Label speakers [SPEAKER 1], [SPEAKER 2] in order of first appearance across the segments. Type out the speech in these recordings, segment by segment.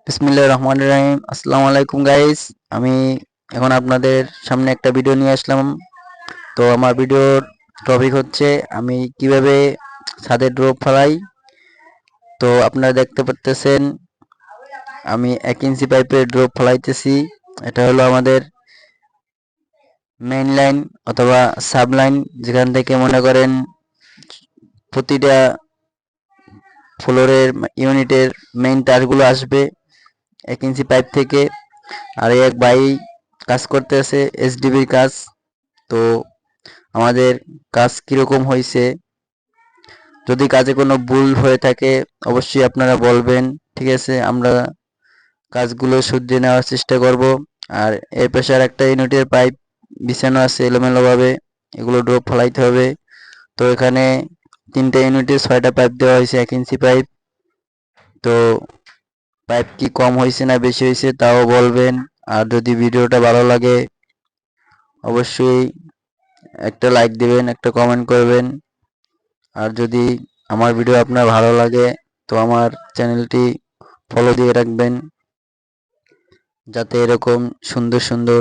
[SPEAKER 1] বিসমিল্লাহির রহমানির রহিম। আসসালামু আলাইকুম গাইস। আমি এখন আপনাদের সামনে একটা ভিডিও নিয়ে আসলাম। তো আমার ভিডিওর টপিক হচ্ছে আমি কিভাবে ছাদে ড্রপ ফেলাই। তো আপনারা দেখতে পারতেছেন আমি 1 ইঞ্চি পাইপের ড্রপ ফেলাইতেছি। এটা হলো আমাদের মেইন লাইন অথবা সাব লাইন, যেখান থেকে মনে করেন প্রতিটা ফ্লোরের ইউনিটের মেইন তারগুলো আসবে 1 ইঞ্চি পাইপ থেকে। আর এক ভাই কাজ করতেছে এসডিবির কাজ। তো আমাদের কাজ কিরকম হয়েছে, যদি কাজে কোনো ভুল হয়ে থাকে অবশ্যই আপনারা বলবেন, ঠিক আছে? আমরা কাজগুলো শুধরে নেওয়ার চেষ্টা করব। আর এর পাশে আর একটা ইউনিটের পাইপ বিছানো আছে এলোমেলোভাবে, এগুলো ড্রপ ফেলাইতে হবে। তো এখানে 3টা ইউনিটে 6টা পাইপ দেওয়া হয়েছে 1 ইঞ্চি পাইপ। তো পাইপ কি কম হয়েছে না বেশি হয়েছে তাও বলবেন। আর যদি ভিডিওটা ভালো লাগে অবশ্যই একটা লাইক দিবেন, একটা কমেন্ট করবেন। আর যদি আমার ভিডিও আপনার ভালো লাগে তো আমার চ্যানেলটি ফলো দিয়ে রাখবেন, যাতে এরকম সুন্দর সুন্দর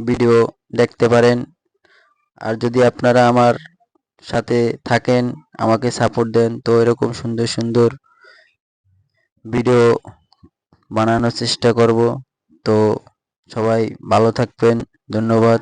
[SPEAKER 1] ভিডিও দেখতে পারেন। আর যদি আপনারা আমার সাথে থাকেন, আমাকে সাপোর্ট দেন, তো এরকম সুন্দর সুন্দর ভিডিও বানানোর চেষ্টা করব। তো সবাই ভালো থাকবেন। ধন্যবাদ।